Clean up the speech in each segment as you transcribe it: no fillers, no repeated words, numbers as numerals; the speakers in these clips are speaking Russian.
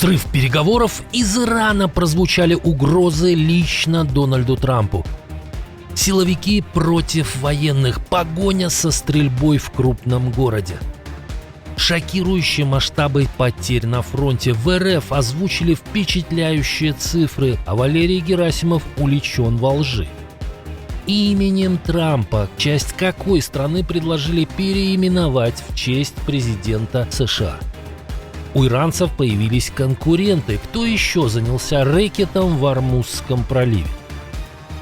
Срыв переговоров, из Ирана прозвучали угрозы лично Дональду Трампу. Силовики против военных, погоня со стрельбой в крупном городе. Шокирующие масштабы потерь на фронте. В РФ озвучили впечатляющие цифры, а Валерий Герасимов уличен во лжи. Именем Трампа часть какой страны предложили переименовать в честь президента США? У иранцев появились конкуренты. Кто еще занялся рэкетом в Ормузском проливе?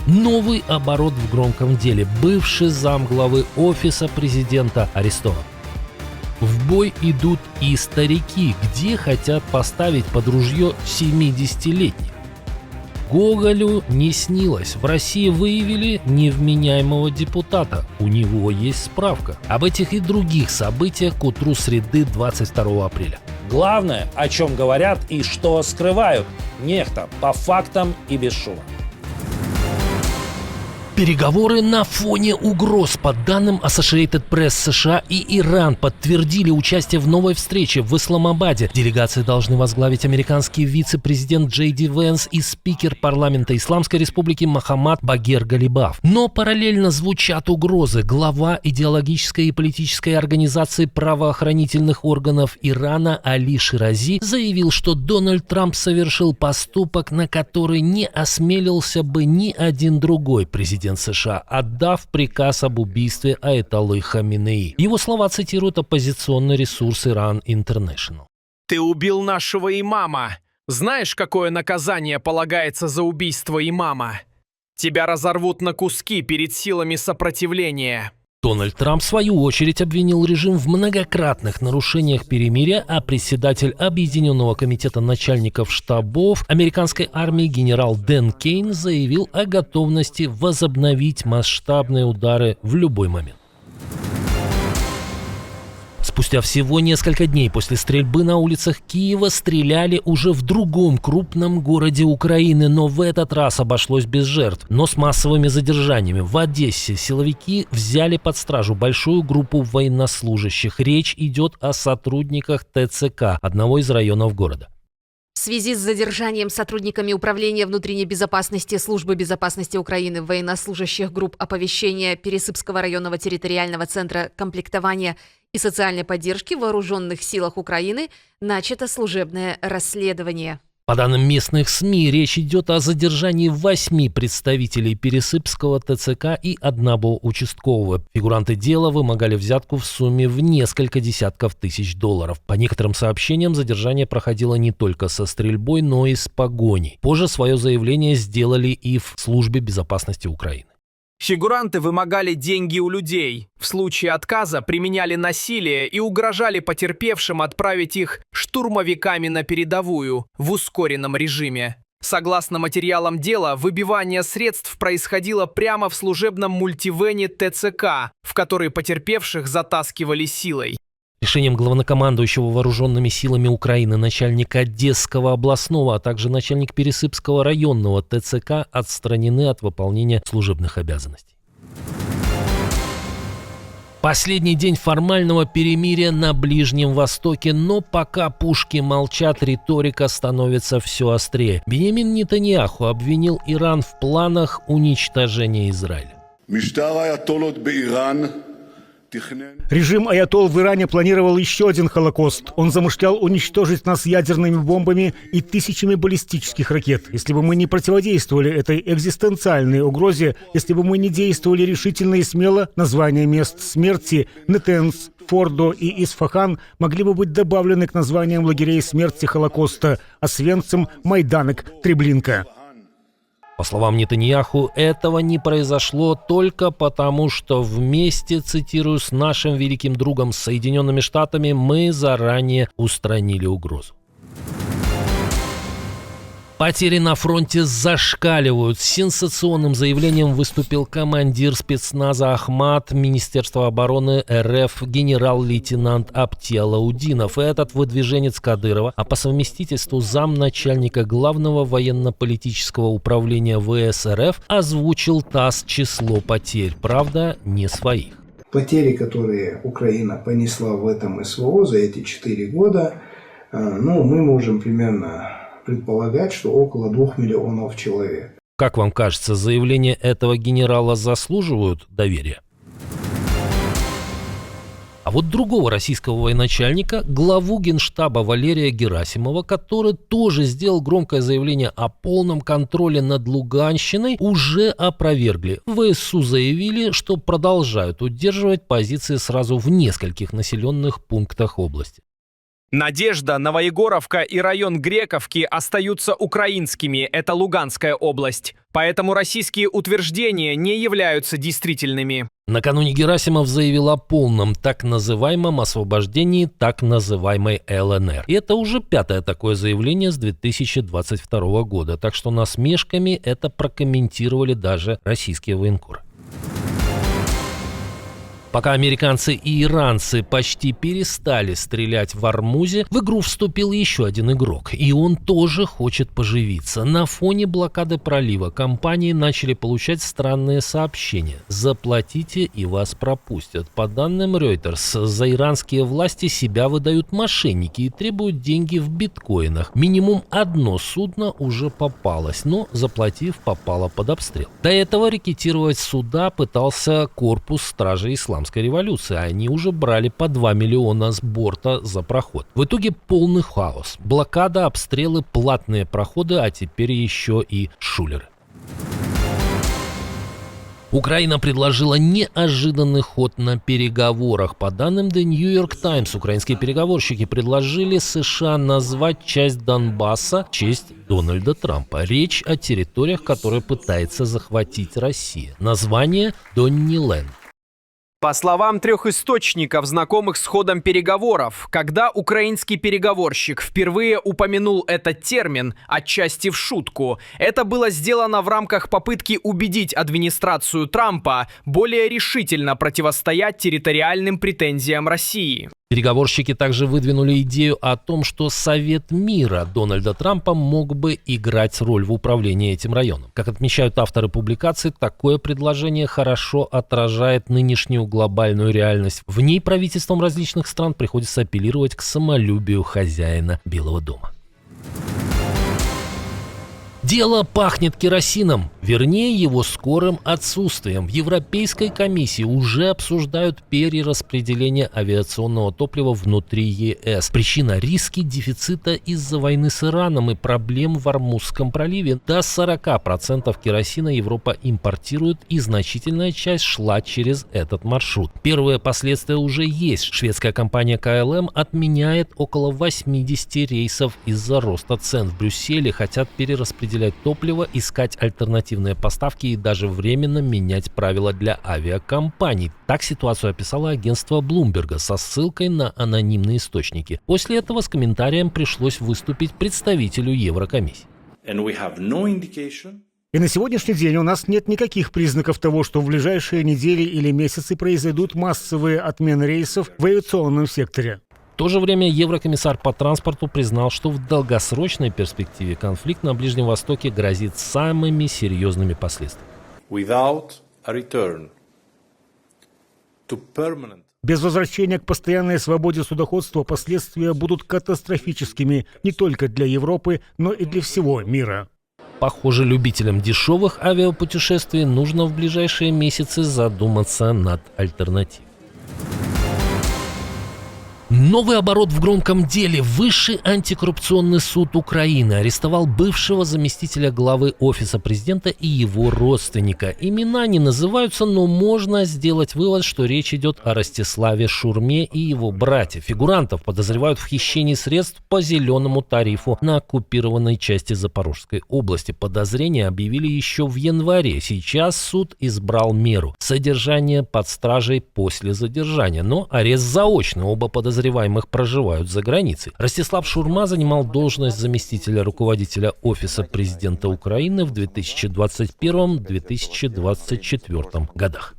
Новый оборот в громком деле. Бывший замглавы офиса президента арестован. В бой идут и старики, где хотят поставить под ружье 70-летних. Гоголю не снилось. В России выявили невменяемого депутата. У него есть справка. Об этих и других событиях к утру среды 22 апреля. Главное, о чем говорят и что скрывают. Нехта по фактам и без шума. Переговоры на фоне угроз. По данным Associated Press, США и Иран подтвердили участие в новой встрече в Исламабаде. Делегации должны возглавить американский вице-президент Джей Ди Венс и спикер парламента Исламской Республики Мохаммад Багер Галибаф. Но параллельно звучат угрозы. Глава идеологической и политической организации правоохранительных органов Ирана Али Ширази заявил, что Дональд Трамп совершил поступок, на который не осмелился бы ни один другой президент США, отдав приказ об убийстве Аятоллы Хаминеи. Его слова цитирует оппозиционный ресурс Iran International. «Ты убил нашего имама. Знаешь, какое наказание полагается за убийство имама? Тебя разорвут на куски перед силами сопротивления». Дональд Трамп, в свою очередь, обвинил режим в многократных нарушениях перемирия, а председатель Объединенного комитета начальников штабов американской армии генерал Дэн Кейн заявил о готовности возобновить масштабные удары в любой момент. Спустя всего несколько дней после стрельбы на улицах Киева стреляли уже в другом крупном городе Украины, но в этот раз обошлось без жертв, но с массовыми задержаниями. В Одессе силовики взяли под стражу большую группу военнослужащих. Речь идет о сотрудниках ТЦК, одного из районов города. В связи с задержанием сотрудниками Управления внутренней безопасности Службы безопасности Украины военнослужащих групп оповещения Пересыпского районного территориального центра комплектования и социальной поддержки в Вооруженных силах Украины начато служебное расследование. По данным местных СМИ, речь идет о задержании 8 представителей Пересыпского ТЦК и одного участкового. Фигуранты дела вымогали взятку в сумме в несколько десятков тысяч долларов. По некоторым сообщениям, задержание проходило не только со стрельбой, но и с погоней. Позже свое заявление сделали и в Службе безопасности Украины. Фигуранты вымогали деньги у людей. В случае отказа применяли насилие и угрожали потерпевшим отправить их штурмовиками на передовую в ускоренном режиме. Согласно материалам дела, выбивание средств происходило прямо в служебном мультивене ТЦК, в который потерпевших затаскивали силой. Решением главнокомандующего вооруженными силами Украины, начальника Одесского областного, а также начальник Пересыпского районного ТЦК отстранены от выполнения служебных обязанностей. Последний день формального перемирия на Ближнем Востоке, но пока пушки молчат, риторика становится все острее. Беньямин Нетаньяху обвинил Иран в планах уничтожения Израиля. Режим аятолл в Иране планировал еще один Холокост. Он замышлял уничтожить нас ядерными бомбами и тысячами баллистических ракет. Если бы мы не противодействовали этой экзистенциальной угрозе, если бы мы не действовали решительно и смело, названия мест смерти Нетенс, Фордо и Исфахан могли бы быть добавлены к названиям лагерей смерти Холокоста: Освенцим, Майданек, Треблинка. По словам Нетаньяху, этого не произошло только потому, что вместе, цитирую, с нашим великим другом Соединенными Штатами мы заранее устранили угрозу. Потери на фронте зашкаливают. С сенсационным заявлением выступил командир спецназа Ахмат Министерства обороны РФ генерал-лейтенант Аптиалаудинов. Этот выдвиженец Кадырова, а по совместительству замначальника Главного военно-политического управления ВС РФ, озвучил ТАСС число потерь. Правда, не своих. Потери, которые Украина понесла в этом СВО за эти 4 года, Ну, мы можем примерно предполагать, что около 2 миллионов человек. Как вам кажется, заявления этого генерала заслуживают доверия? А вот другого российского военачальника, главу Генштаба Валерия Герасимова, который тоже сделал громкое заявление о полном контроле над Луганщиной, уже опровергли. В ВСУ заявили, что продолжают удерживать позиции сразу в нескольких населенных пунктах области. Надежда, Новоегоровка и район Грековки остаются украинскими, это Луганская область. Поэтому российские утверждения не являются действительными. Накануне Герасимов заявил о полном так называемом освобождении так называемой ЛНР. И это уже 5-е такое заявление с 2022 года, так что насмешками это прокомментировали даже российские военкоры. Пока американцы и иранцы почти перестали стрелять в Ормузе, в игру вступил еще один игрок, и он тоже хочет поживиться. На фоне блокады пролива компании начали получать странные сообщения. Заплатите и вас пропустят. По данным Reuters, за иранские власти себя выдают мошенники и требуют деньги в биткоинах. Минимум одно судно уже попалось, но, заплатив, попало под обстрел. До этого рекетировать суда пытался корпус стражей исламской революции. Они уже брали по 2 миллиона с борта за проход. В итоге полный хаос. Блокада, обстрелы, платные проходы, а теперь еще и шулеры. Украина предложила неожиданный ход на переговорах. По данным The New York Times, украинские переговорщики предложили США назвать часть Донбасса в честь Дональда Трампа. Речь о территориях, которые пытается захватить Россия. Название Донниленд. По словам 3 источников, знакомых с ходом переговоров, когда украинский переговорщик впервые упомянул этот термин, отчасти в шутку, это было сделано в рамках попытки убедить администрацию Трампа более решительно противостоять территориальным претензиям России. Переговорщики также выдвинули идею о том, что Совет мира Дональда Трампа мог бы играть роль в управлении этим районом. Как отмечают авторы публикации, такое предложение хорошо отражает нынешнюю глобальную реальность. В ней правительствам различных стран приходится апеллировать к самолюбию хозяина Белого дома. Дело пахнет керосином, вернее его скорым отсутствием. В Европейской комиссии уже обсуждают перераспределение авиационного топлива внутри ЕС. Причина – риски дефицита из-за войны с Ираном и проблем в Ормузском проливе. До 40% керосина Европа импортирует, и значительная часть шла через этот маршрут. Первые последствия уже есть. Шведская компания КЛМ отменяет около 80 рейсов из-за роста цен. В Брюсселе хотят перераспределять топливо, искать альтернативные поставки и даже временно менять правила для авиакомпаний. Так ситуацию описало агентство Bloomberg со ссылкой на анонимные источники. После этого с комментарием пришлось выступить представителю Еврокомиссии. И на сегодняшний день у нас нет никаких признаков того, что в ближайшие недели или месяцы произойдут массовые отмены рейсов в авиационном секторе. В то же время еврокомиссар по транспорту признал, что в долгосрочной перспективе конфликт на Ближнем Востоке грозит самыми серьезными последствиями. Без возвращения к постоянной свободе судоходства последствия будут катастрофическими не только для Европы, но и для всего мира. Похоже, любителям дешевых авиапутешествий нужно в ближайшие месяцы задуматься над альтернативой. Новый оборот в громком деле. Высший антикоррупционный суд Украины арестовал бывшего заместителя главы Офиса президента и его родственника. Имена не называются, но можно сделать вывод, что речь идет о Ростиславе Шурме и его брате. Фигурантов подозревают в хищении средств по зеленому тарифу на оккупированной части Запорожской области. Подозрения объявили еще в январе. Сейчас суд избрал меру – содержание под стражей после задержания. Но арест заочный. Оба подозреваемых проживают за границей. Ростислав Шурма занимал должность заместителя руководителя Офиса президента Украины в 2021-2024 годах.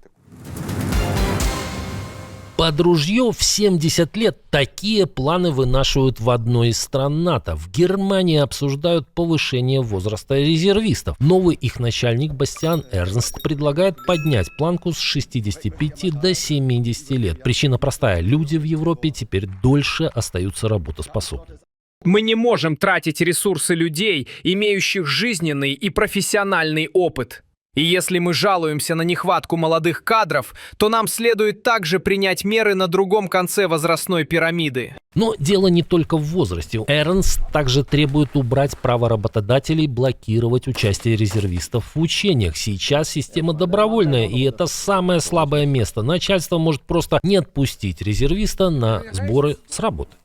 Под ружье в 70 лет такие планы вынашивают в одной из стран НАТО. В Германии обсуждают повышение возраста резервистов. Новый их начальник Бастиан Эрнст предлагает поднять планку с 65 до 70 лет. Причина простая. Люди в Европе теперь дольше остаются работоспособными. Мы не можем тратить ресурсы людей, имеющих жизненный и профессиональный опыт. И если мы жалуемся на нехватку молодых кадров, то нам следует также принять меры на другом конце возрастной пирамиды. Но дело не только в возрасте. Эрнст также требует убрать право работодателей блокировать участие резервистов в учениях. Сейчас система добровольная, и это самое слабое место. Начальство может просто не отпустить резервиста на сборы с работы.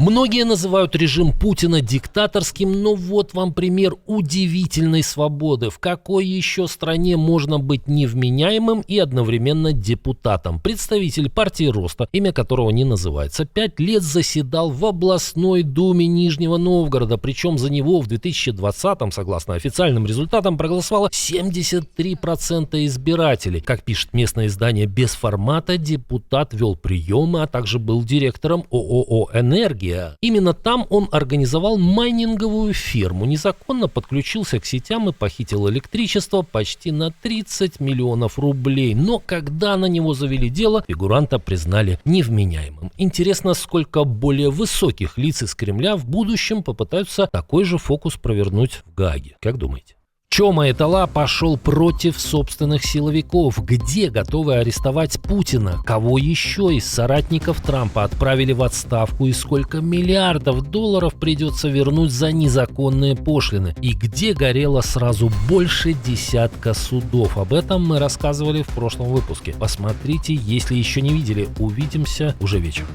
Многие называют режим Путина диктаторским, но вот вам пример удивительной свободы. В какой еще стране можно быть невменяемым и одновременно депутатом? Представитель партии Роста, имя которого не называется, 5 лет заседал в областной думе Нижнего Новгорода, причем за него в 2020-м, согласно официальным результатам, проголосовало 73% избирателей. Как пишет местное издание «Без формата», депутат вел приемы, а также был директором ООО «Энергия». Именно там он организовал майнинговую фирму, незаконно подключился к сетям и похитил электричество почти на 30 миллионов рублей. Но когда на него завели дело, фигуранта признали невменяемым. Интересно, сколько более высоких лиц из Кремля в будущем попытаются такой же фокус провернуть в Гааге. Как думаете? Чома Этала пошел против собственных силовиков. Где готовы арестовать Путина? Кого еще из соратников Трампа отправили в отставку? И сколько миллиардов долларов придется вернуть за незаконные пошлины? И где горело сразу больше десятка судов? Об этом мы рассказывали в прошлом выпуске. Посмотрите, если еще не видели. Увидимся уже вечером.